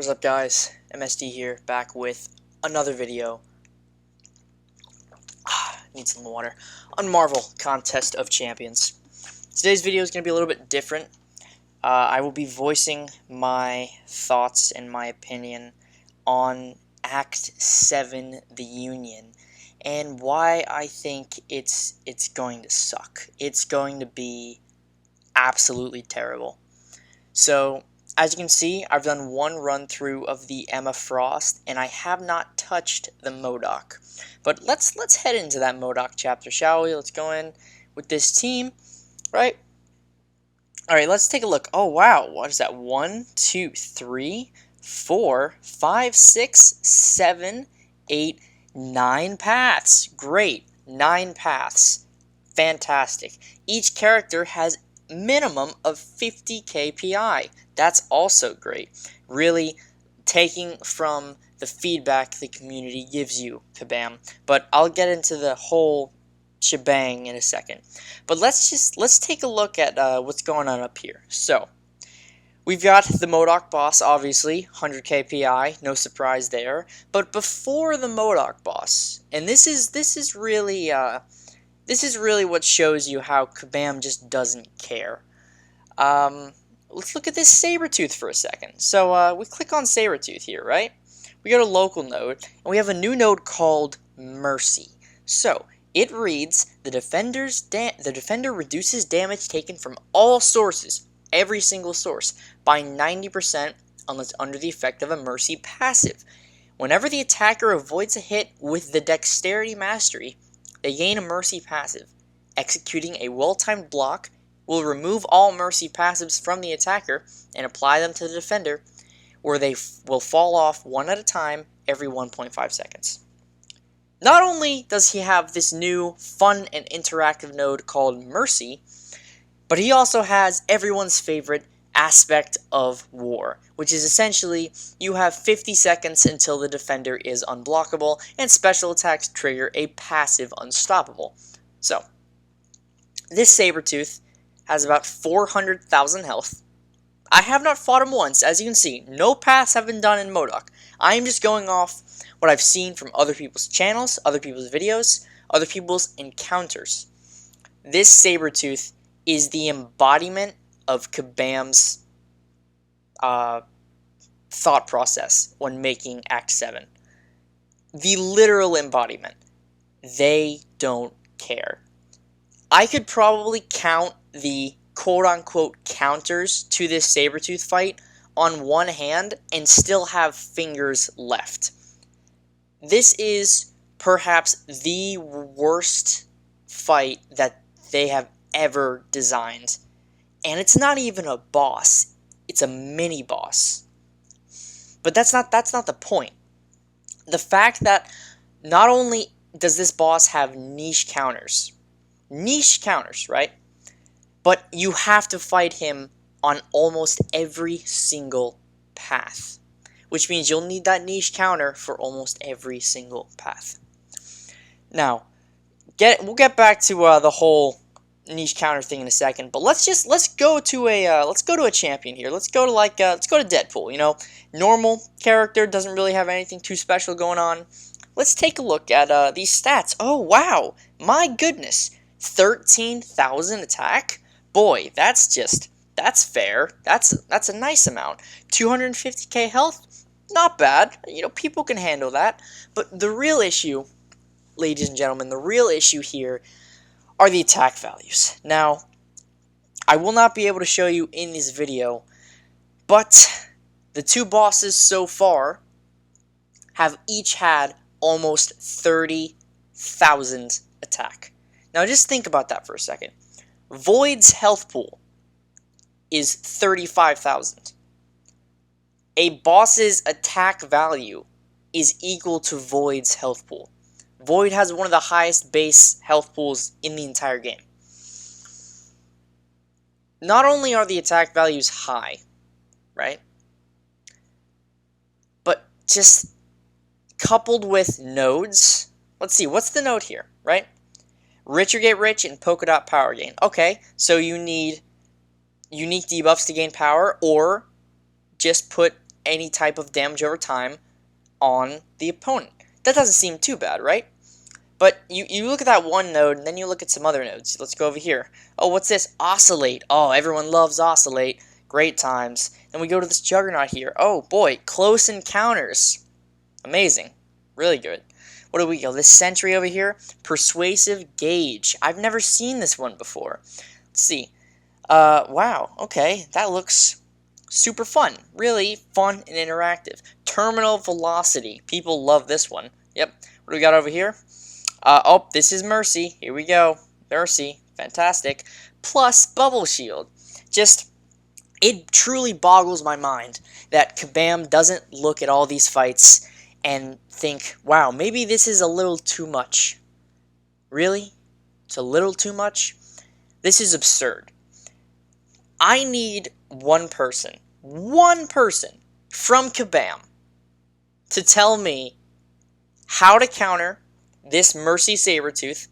What's up, guys? MSD here, back with another video. Need some water. On Marvel Contest of Champions. Today's video is going to be a little bit different. I will be voicing my thoughts and my opinion on Act 7, The Union, and why I think it's going to suck. It's going to be absolutely terrible. So, as you can see, I've done one run-through of the Emma Frost, and I have not touched the MODOK. But let's head into that MODOK chapter, shall we? Let's go in with this team, right? Alright, let's take a look. Oh, wow. What is that? 1, 2, 3, 4, 5, 6, 7, 8, 9 paths. Great. 9 paths. Fantastic. Each character has minimum of 50 KPI. That's also great. Really taking from the feedback the community gives you, Kabam. But I'll get into the whole shebang in a second. But let's take a look at what's going on up here. So we've got the MODOK boss, obviously, 100 KPI, no surprise there. But before the MODOK boss, and this is really what shows you how Kabam just doesn't care. Let's look at this Sabretooth for a second. So we click on Sabretooth here, right? We go to local node, and we have a new node called Mercy. So it reads, the defender reduces damage taken from all sources, every single source, by 90% unless under the effect of a Mercy passive. Whenever the attacker avoids a hit with the Dexterity Mastery, they gain a Mercy passive. Executing a well-timed block will remove all Mercy passives from the attacker and apply them to the defender, where they will fall off one at a time every 1.5 seconds. Not only does he have this new fun and interactive node called Mercy, but he also has everyone's favorite aspect of war, which is essentially you have 50 seconds until the defender is unblockable, and special attacks trigger a passive unstoppable. So, this Sabretooth has about 400,000 health. I have not fought him once, as you can see. No paths have been done in MODOK. I am just going off what I've seen from other people's channels, other people's videos, other people's encounters. This Sabretooth is the embodiment of Kabam's thought process when making Act 7. The literal embodiment. They don't care. I could probably count the quote-unquote counters to this Sabretooth fight on one hand and still have fingers left. This is perhaps the worst fight that they have ever designed. And it's not even a boss, it's a mini-boss. But that's not the point. The fact that not only does this boss have niche counters, right? But you have to fight him on almost every single path, which means you'll need that niche counter for almost every single path. Now, we'll get back to the whole niche counter thing in a second, but let's go to a champion here. Let's go to Deadpool. You know, normal character, doesn't really have anything too special going on. Let's take a look at these stats. Oh wow, my goodness, 13,000 attack. Boy, that's fair. That's a nice amount. 250k health, not bad. You know, people can handle that. But the real issue, ladies and gentlemen, the real issue here are the attack values. Now, I will not be able to show you in this video, but the two bosses so far have each had almost 30,000 attack. Now, just think about that for a second. Void's health pool is 35,000. A boss's attack value is equal to Void's health pool. Void has one of the highest base health pools in the entire game. Not only are the attack values high, right? But just coupled with nodes. Let's see, what's the node here, right? Rich or Get Rich and Polka Dot Power Gain. Okay, so you need unique debuffs to gain power, or just put any type of damage over time on the opponent. That doesn't seem too bad, right? But you look at that one node, and then you look at some other nodes. Let's go over here. Oh, what's this? Oscillate. Oh, everyone loves Oscillate. Great times. Then we go to this Juggernaut here. Oh, boy. Close Encounters. Amazing. Really good. What do we go? This Sentry over here. Persuasive Gauge. I've never seen this one before. Let's see. Wow. Okay. That looks super fun. Really fun and interactive. Terminal Velocity. People love this one. Yep. What do we got over here? Oh, this is Mercy. Here we go. Mercy. Fantastic. Plus Bubble Shield. Just, it truly boggles my mind that Kabam doesn't look at all these fights and think, wow, maybe this is a little too much. Really? It's a little too much? This is absurd. I need one person from Kabam to tell me how to counter this Mercy Sabretooth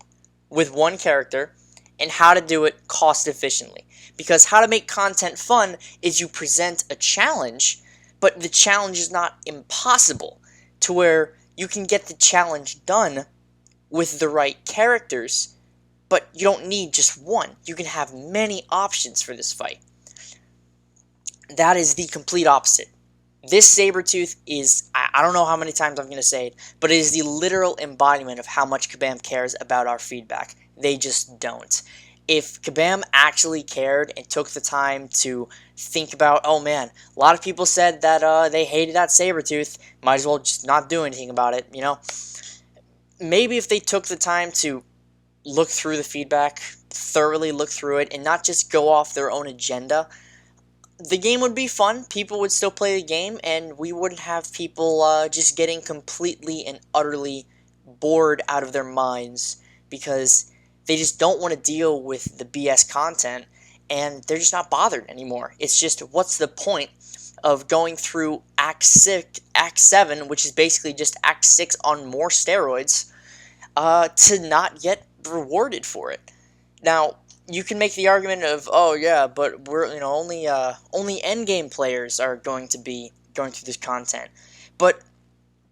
with one character and how to do it cost efficiently. Because how to make content fun is you present a challenge, but the challenge is not impossible to where you can get the challenge done with the right characters, but you don't need just one. You can have many options for this fight. That is the complete opposite. This Sabretooth is, I don't know how many times I'm going to say it, but it is the literal embodiment of how much Kabam cares about our feedback. They just don't. If Kabam actually cared and took the time to think about, oh man, a lot of people said that they hated that Sabretooth, might as well just not do anything about it, you know? Maybe if they took the time to look through the feedback, thoroughly look through it, and not just go off their own agenda, the game would be fun, people would still play the game, and we wouldn't have people just getting completely and utterly bored out of their minds because they just don't want to deal with the BS content, and they're just not bothered anymore. It's just, what's the point of going through Act 7, which is basically just Act 6 on more steroids, to not get rewarded for it? Now, you can make the argument of, oh yeah, but we're only endgame players are going to be going through this content, but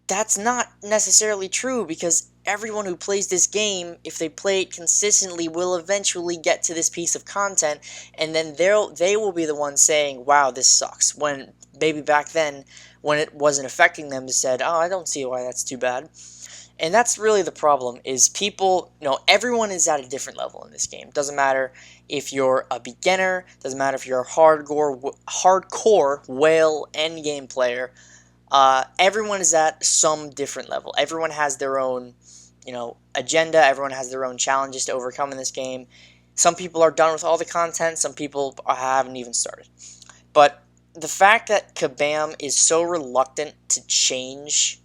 that's not necessarily true because everyone who plays this game, if they play it consistently, will eventually get to this piece of content, and then they will be the ones saying, wow, this sucks. When maybe back then, when it wasn't affecting them, they said, oh, I don't see why that's too bad. And that's really the problem, is people, everyone is at a different level in this game. Doesn't matter if you're a beginner, doesn't matter if you're a hardcore whale endgame player. Everyone is at some different level. Everyone has their own, agenda. Everyone has their own challenges to overcome in this game. Some people are done with all the content. Some people haven't even started. But the fact that Kabam is so reluctant to change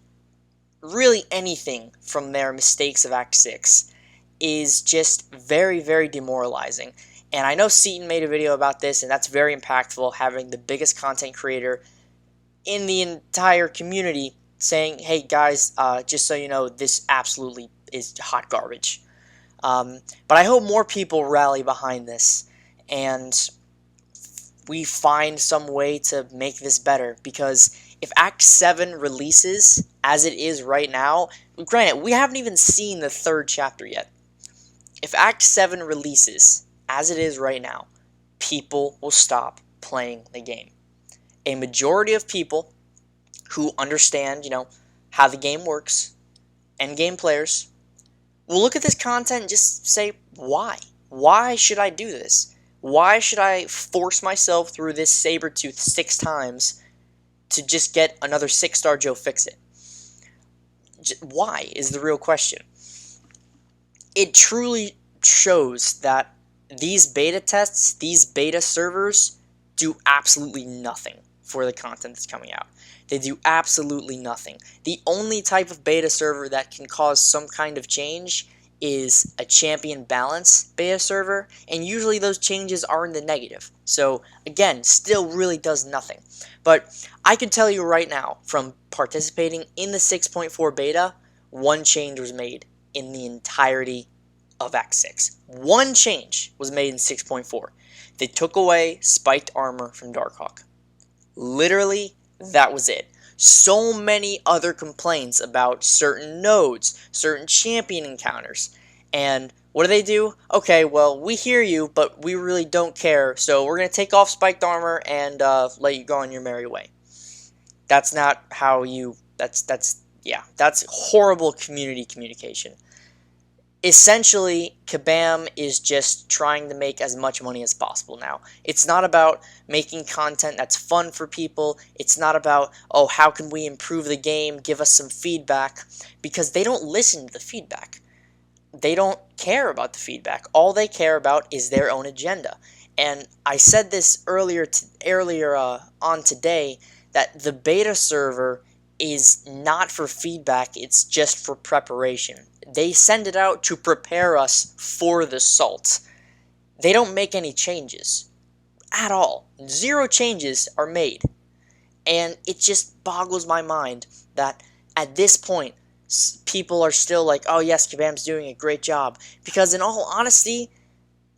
really anything from their mistakes of Act 6 is just very, very demoralizing. And I know Seaton made a video about this, and that's very impactful, having the biggest content creator in the entire community saying, hey guys, just so you know, this absolutely is hot garbage. But I hope more people rally behind this, and we find some way to make this better, because if Act 7 releases as it is right now, granted, we haven't even seen the 3rd chapter yet. If Act 7 releases as it is right now, people will stop playing the game. A majority of people who understand, how the game works, endgame players, will look at this content and just say, why? Why should I do this? Why should I force myself through this Sabretooth 6 times to just get another 6-star Joe Fixit? Why is the real question. It truly shows that these beta tests, these beta servers, do absolutely nothing for the content that's coming out. They do absolutely nothing. The only type of beta server that can cause some kind of change is a champion balance beta server, and usually those changes are in the negative. So again, still really does nothing. But I can tell you right now, from participating in the 6.4 beta, one change was made in the entirety of Act 6. One change was made in 6.4. They took away spiked armor from Darkhawk. Literally that was it. So many other complaints about certain nodes, certain champion encounters, and what do they do? Okay, well, we hear you, but we really don't care, so we're going to take off spiked armor and let you go on your merry way. That's not how you... that's horrible community communication. Essentially, Kabam is just trying to make as much money as possible now. It's not about making content that's fun for people. It's not about, oh, how can we improve the game, give us some feedback, because they don't listen to the feedback. They don't care about the feedback. All they care about is their own agenda. And I said this earlier on today, that the beta server is not for feedback, it's just for preparation. They send it out to prepare us for the Salt. They don't make any changes at all. 0 changes are made. And it just boggles my mind that at this point, people are still like, oh yes, Kabam's doing a great job. Because in all honesty,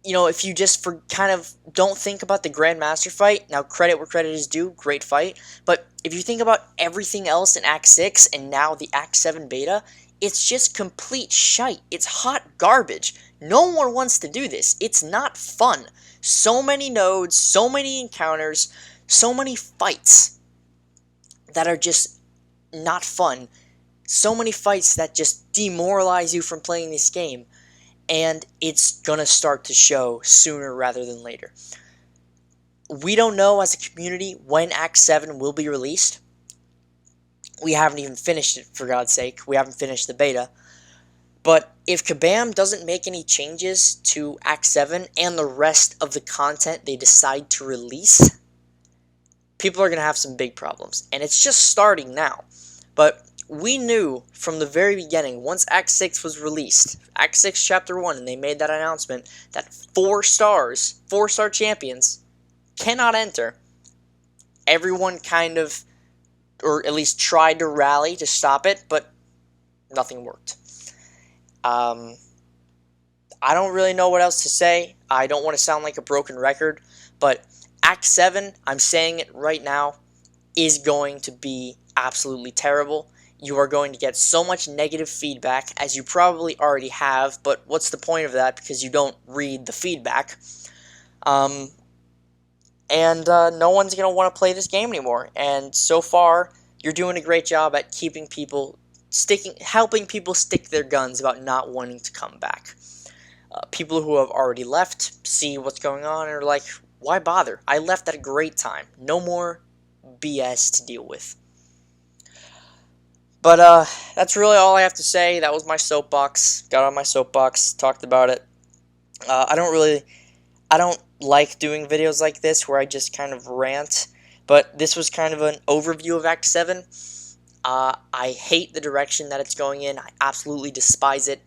you know, if you just kind of don't think about the Grandmaster fight, now credit where credit is due, great fight, but if you think about everything else in Act 6 and now the Act 7 beta, it's just complete shite. It's hot garbage. No one wants to do this. It's not fun. So many nodes, so many encounters, so many fights that are just not fun. So many fights that just demoralize you from playing this game. And it's gonna start to show sooner rather than later. We don't know as a community when Act 7 will be released. We haven't even finished it, for God's sake. We haven't finished the beta. But if Kabam doesn't make any changes to Act 7 and the rest of the content they decide to release, people are gonna have some big problems. And it's just starting now. But we knew from the very beginning, once Act 6 was released, Act 6 Chapter 1, and they made that announcement, that 4-star champions cannot enter. Everyone kind of, or at least tried to rally to stop it, but nothing worked. I don't really know what else to say. I don't want to sound like a broken record, but Act 7, I'm saying it right now, is going to be absolutely terrible. You are going to get so much negative feedback, as you probably already have, but what's the point of that, because you don't read the feedback. No one's going to want to play this game anymore, and so far, you're doing a great job at helping people stick their guns about not wanting to come back. People who have already left see what's going on and are like, why bother? I left at a great time. No more BS to deal with. But, that's really all I have to say. That was my soapbox. Got on my soapbox, talked about it. I don't like doing videos like this where I just kind of rant, but this was kind of an overview of Act 7. I hate the direction that it's going in. I absolutely despise it,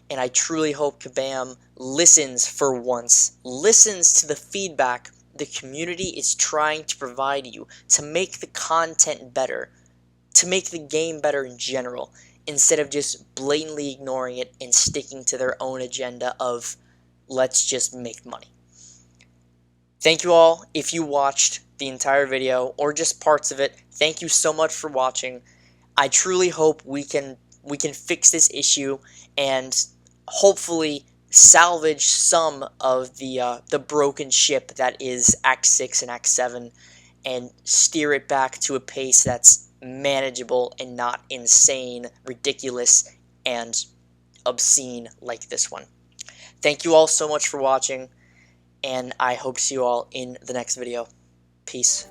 and I truly hope Kabam listens for once. Listens to the feedback the community is trying to provide you to make the content better, to make the game better in general, instead of just blatantly ignoring it and sticking to their own agenda of, let's just make money. Thank you all if you watched the entire video, or just parts of it. Thank you so much for watching. I truly hope we can fix this issue and hopefully salvage some of the broken ship that is Act 6 and Act 7 and steer it back to a pace that's manageable and not insane, ridiculous, and obscene like this one. Thank you all so much for watching, and I hope to see you all in the next video. Peace.